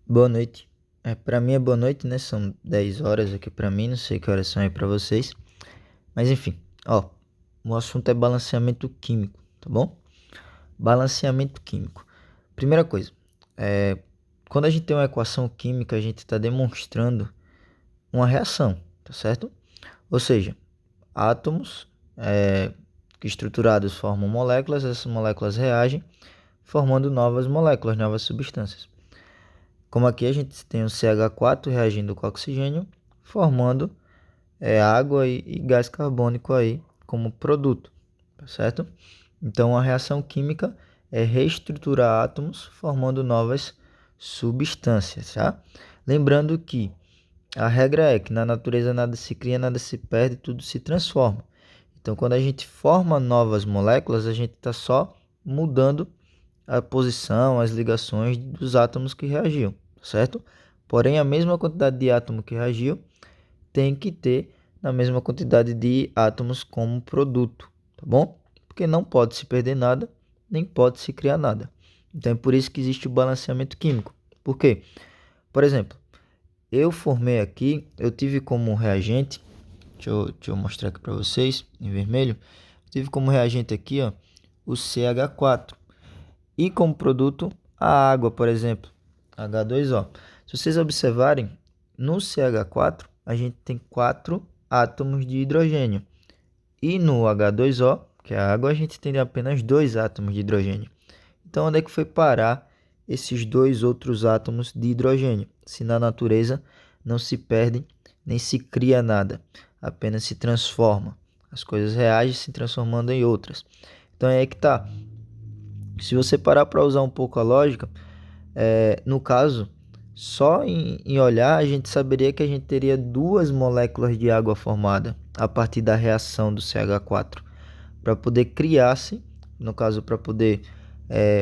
Boa noite. Para mim é boa noite, né? São 10 horas aqui pra mim, não sei que horas são aí pra vocês. Mas enfim, ó, o assunto é balanceamento químico, tá bom? Balanceamento químico. Primeira coisa, é, quando a gente tem uma equação química, a gente está demonstrando uma reação, tá certo? Ou seja, átomos que estruturados formam moléculas, essas moléculas reagem, formando novas moléculas, novas substâncias. Como aqui a gente tem o CH4 reagindo com oxigênio, formando água e gás carbônico aí como produto, tá certo? Então a reação química é reestruturar átomos formando novas substâncias, tá? Lembrando que a regra é que na natureza nada se cria, nada se perde, tudo se transforma. Então quando a gente forma novas moléculas, a gente está só mudando a posição, as ligações dos átomos que reagiam, certo? Porém, a mesma quantidade de átomo que reagiu tem que ter na mesma quantidade de átomos como produto, tá bom? Porque não pode se perder nada, nem pode se criar nada. Então é por isso que existe o balanceamento químico. Por quê? Por exemplo, eu formei aqui, eu tive como reagente, deixa eu mostrar aqui para vocês em vermelho, eu tive como reagente aqui, ó, o CH4. E como produto, a água, por exemplo, H2O. Se vocês observarem, no CH4, a gente tem 4 átomos de hidrogênio. E no H2O, que é a água, a gente tem apenas 2 átomos de hidrogênio. Então, onde é que foi parar esses dois outros átomos de hidrogênio? Se na natureza não se perde nem se cria nada, apenas se transforma. As coisas reagem se transformando em outras. Então, é aí que está. Se você parar para usar um pouco a lógica, no caso, só em olhar a gente saberia que a gente teria duas moléculas de água formada a partir da reação do CH4 para poder criar-se, no caso para poder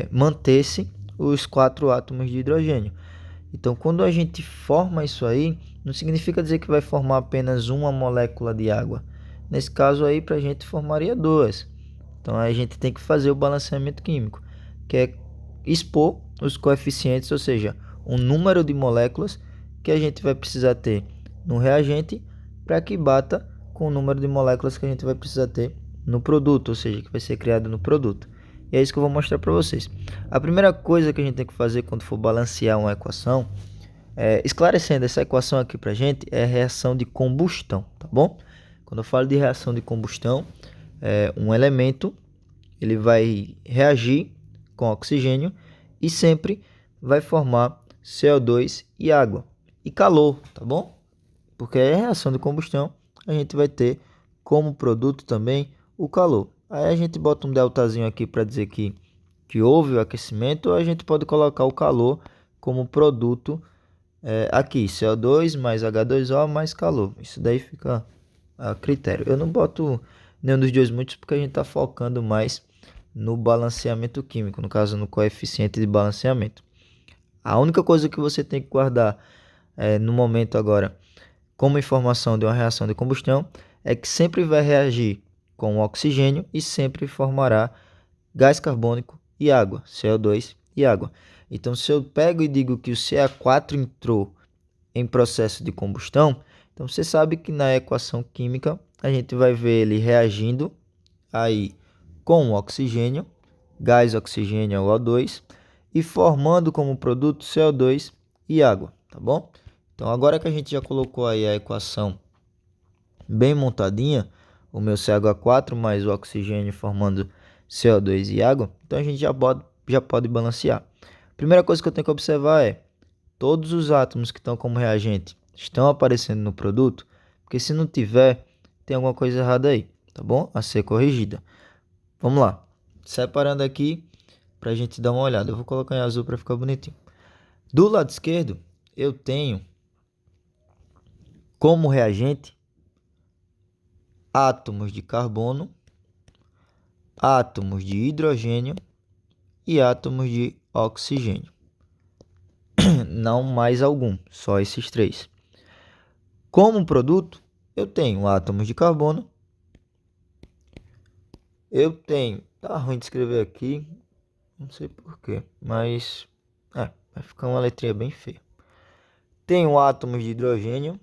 manter-se os 4 átomos de hidrogênio. Então, quando a gente forma isso aí, não significa dizer que vai formar apenas uma molécula de água. Nesse caso aí, para a gente formaria duas. Então, a gente tem que fazer o balanceamento químico, que é expor os coeficientes, ou seja, um número de moléculas que a gente vai precisar ter no reagente para que bata com o número de moléculas que a gente vai precisar ter no produto, ou seja, que vai ser criado no produto. E é isso que eu vou mostrar para vocês. A primeira coisa que a gente tem que fazer quando for balancear uma equação, esclarecendo essa equação aqui para a gente, é reação de combustão, tá bom? Quando eu falo de reação de combustão, um elemento ele vai reagir com oxigênio e sempre vai formar CO2 e água e calor, tá bom? Porque é reação de combustão, a gente vai ter como produto também o calor. Aí a gente bota um deltazinho aqui para dizer que houve o aquecimento, a gente pode colocar o calor como produto aqui, CO2 mais H2O mais calor. Isso daí fica a critério. Eu não boto nenhum dos dois muitos porque a gente está focando mais no balanceamento químico, no caso no coeficiente de balanceamento. A única coisa que você tem que guardar no momento agora, como informação de uma reação de combustão, é que sempre vai reagir com oxigênio e sempre formará gás carbônico e água, CO2 e água. Então, se eu pego e digo que o CA4 entrou em processo de combustão, então você sabe que na equação química a gente vai ver ele reagindo aí com o oxigênio, gás oxigênio O2 e formando como produto CO2 e água, tá bom? Então agora que a gente já colocou aí a equação bem montadinha, o meu CH4 mais o oxigênio formando CO2 e água, então a gente já pode balancear. Primeira coisa que eu tenho que observar é todos os átomos que estão como reagente estão aparecendo no produto, porque se não tiver, tem alguma coisa errada aí, tá bom? A ser corrigida. Vamos lá. Separando aqui para a gente dar uma olhada. Eu vou colocar em azul para ficar bonitinho. Do lado esquerdo, eu tenho como reagente átomos de carbono, átomos de hidrogênio e átomos de oxigênio. Não mais algum, só esses três. Como produto, eu tenho átomos de carbono, eu tenho, tá ruim de escrever aqui, não sei porquê, mas vai ficar uma letrinha bem feia. tenho átomos de hidrogênio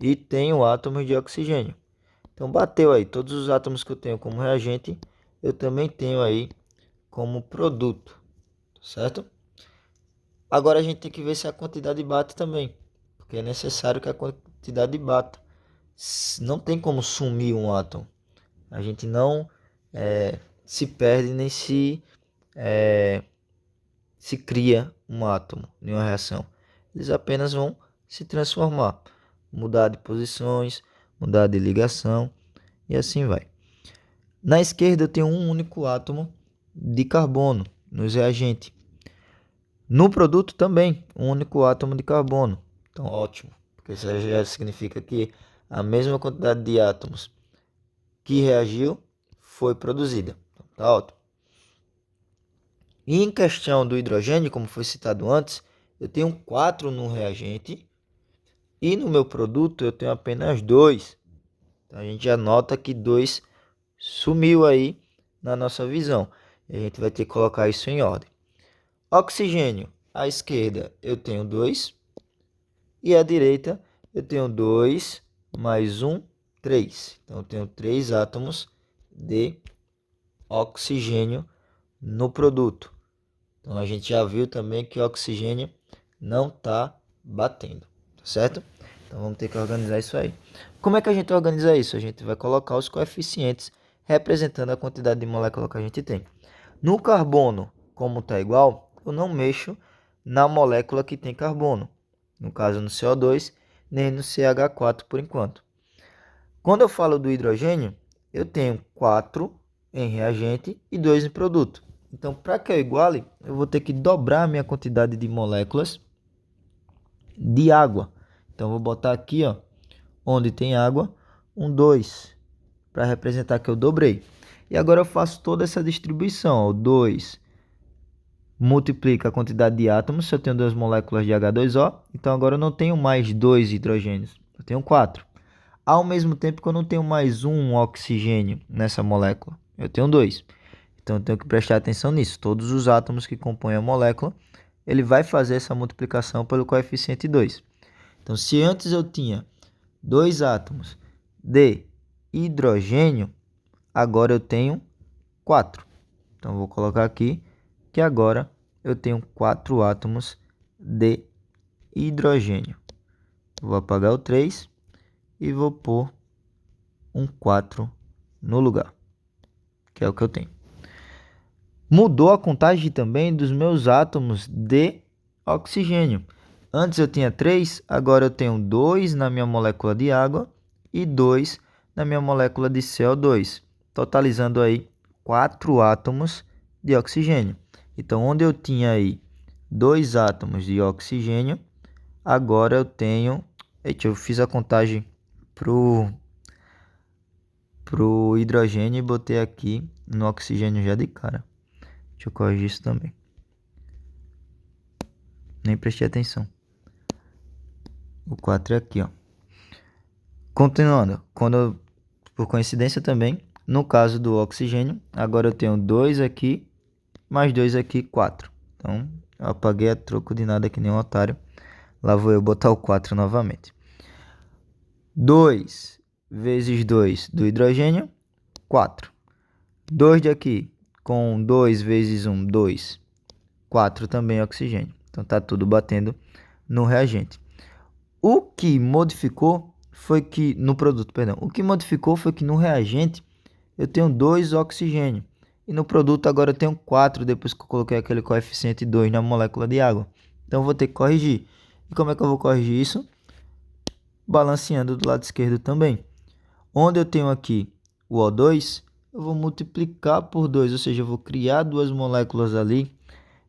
e tenho átomos de oxigênio. Então bateu aí, todos os átomos que eu tenho como reagente, eu também tenho aí como produto, certo? Agora a gente tem que ver se a quantidade bate também, porque é necessário que a quantidade bata. Não tem como sumir um átomo. A gente não se perde nem se cria um átomo em uma reação. Eles apenas vão se transformar, mudar de posições, mudar de ligação e assim vai. Na esquerda eu tenho um único átomo de carbono nos reagentes. No produto também, um único átomo de carbono. Então ótimo, porque isso já significa que a mesma quantidade de átomos que reagiu foi produzida. Então, tá ótimo. E em questão do hidrogênio, como foi citado antes, eu tenho 4 no reagente e no meu produto eu tenho apenas 2. Então a gente já nota que 2 sumiu aí na nossa visão. E a gente vai ter que colocar isso em ordem. Oxigênio, à esquerda eu tenho 2 e à direita eu tenho 2 mais 1, 3. Então eu tenho 3 átomos de oxigênio no produto. Então a gente já viu também que o oxigênio não está batendo, tá certo? Então vamos ter que organizar isso aí. Como é que a gente organiza isso? A gente vai colocar os coeficientes representando a quantidade de molécula que a gente tem. No carbono, como está igual, eu não mexo na molécula que tem carbono. No caso no CO2, nem no CH4 por enquanto. Quando eu falo do hidrogênio, eu tenho 4 em reagente e 2 em produto. Então, para que eu iguale, eu vou ter que dobrar a minha quantidade de moléculas de água. Então, eu vou botar aqui, ó, onde tem água, 2, para representar que eu dobrei. E agora eu faço toda essa distribuição. O 2 multiplica a quantidade de átomos. Se eu tenho 2 moléculas de H2O, então agora eu não tenho mais 2 hidrogênios, eu tenho 4. Ao mesmo tempo que eu não tenho mais um oxigênio nessa molécula, eu tenho 2. Então eu tenho que prestar atenção nisso. Todos os átomos que compõem a molécula, ele vai fazer essa multiplicação pelo coeficiente 2. Então se antes eu tinha 2 átomos de hidrogênio, agora eu tenho 4. Então vou colocar aqui que agora eu tenho 4 átomos de hidrogênio. Vou apagar o 3 e vou pôr um 4 no lugar, que é o que eu tenho. Mudou a contagem também dos meus átomos de oxigênio. Antes eu tinha 3, agora eu tenho 2 na minha molécula de água e 2 na minha molécula de CO2, totalizando aí 4 átomos de oxigênio. Então, onde eu tinha aí 2 átomos de oxigênio, agora eu tenho... Eita, eu fiz a contagem pro hidrogênio e botei aqui no oxigênio já de cara. Deixa eu corrigir isso também. Nem prestei atenção. O 4 é aqui, ó. Continuando, por coincidência também, no caso do oxigênio, agora eu tenho 2 aqui, mais 2 aqui, 4. Então, eu apaguei a troco de nada que nem um otário. Lá vou eu botar o 4 novamente. 2 vezes 2 do hidrogênio, 4. 2 de aqui, com 2 vezes 1, 2. 4 também oxigênio. Então, tá tudo batendo no reagente. O que modificou foi que, no produto, perdão, o que modificou foi que no reagente eu tenho 2 oxigênio. E no produto agora eu tenho 4, depois que eu coloquei aquele coeficiente 2 na molécula de água. Então, eu vou ter que corrigir. E como é que eu vou corrigir isso? Balanceando do lado esquerdo também. Onde eu tenho aqui o O2, eu vou multiplicar por 2, ou seja, eu vou criar 2 moléculas ali,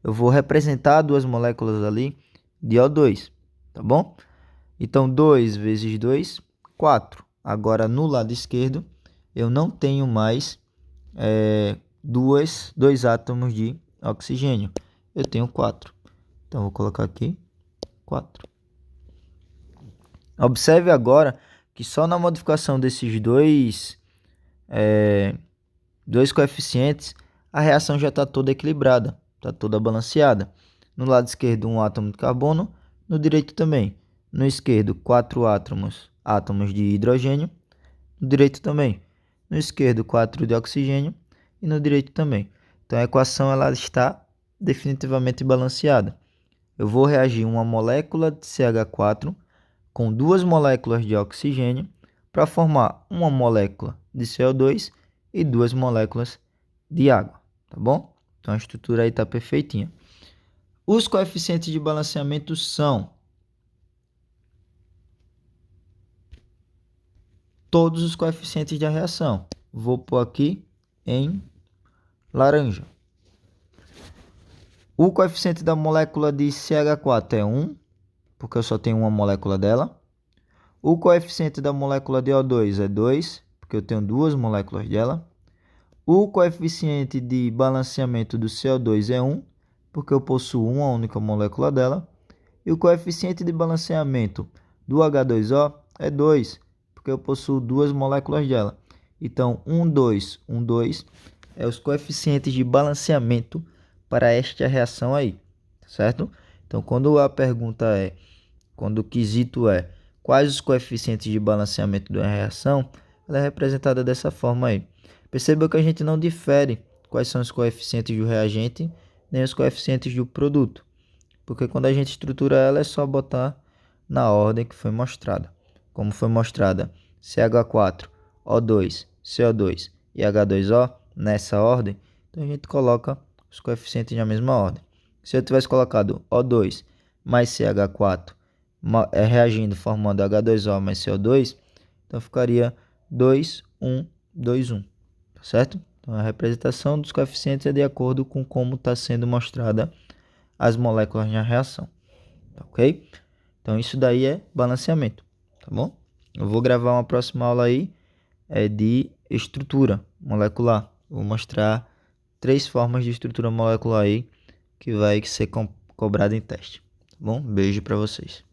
eu vou representar 2 moléculas ali de O2, tá bom? Então, 2 vezes 2, 4. Agora, no lado esquerdo, eu não tenho mais dois átomos de oxigênio. Eu tenho 4. Então, vou colocar aqui 4. Observe agora que só na modificação desses dois coeficientes, a reação já está toda equilibrada, está toda balanceada. No lado esquerdo, um átomo de carbono, no direito também. No esquerdo, 4 átomos de hidrogênio. No direito também. No esquerdo, 4 de oxigênio. E no direito também. Então a equação ela está definitivamente balanceada. Eu vou reagir uma molécula de CH4 com 2 moléculas de oxigênio para formar uma molécula de CO2 e 2 moléculas de água, tá bom? Então a estrutura aí está perfeitinha. Os coeficientes de balanceamento são todos os coeficientes da reação. Vou pôr aqui em laranja. O coeficiente da molécula de CH4 é 1, porque eu só tenho uma molécula dela. O coeficiente da molécula de O2 é 2, porque eu tenho 2 moléculas dela. O coeficiente de balanceamento do CO2 é 1, porque eu possuo uma única molécula dela. E o coeficiente de balanceamento do H2O é 2, porque eu possuo 2 moléculas dela. Então, 1, 2, 1, 2 é os coeficientes de balanceamento para esta reação aí, certo? Então, quando o quesito é quais os coeficientes de balanceamento da reação, ela é representada dessa forma aí. Perceba que a gente não difere quais são os coeficientes do reagente, nem os coeficientes do produto, porque quando a gente estrutura ela é só botar na ordem que foi mostrada. Como foi mostrada CH4, O2, CO2 e H2O nessa ordem, então a gente coloca os coeficientes na mesma ordem. Se eu tivesse colocado O2 mais CH4 reagindo formando H2O mais CO2, então ficaria 2, 1, 2, 1, tá certo? Então a representação dos coeficientes é de acordo com como está sendo mostrada as moléculas na reação, tá ok? Então isso daí é balanceamento, tá bom? Eu vou gravar uma próxima aula aí de estrutura molecular. Vou mostrar 3 formas de estrutura molecular aí que vai ser cobrada em teste, tá bom? Beijo para vocês.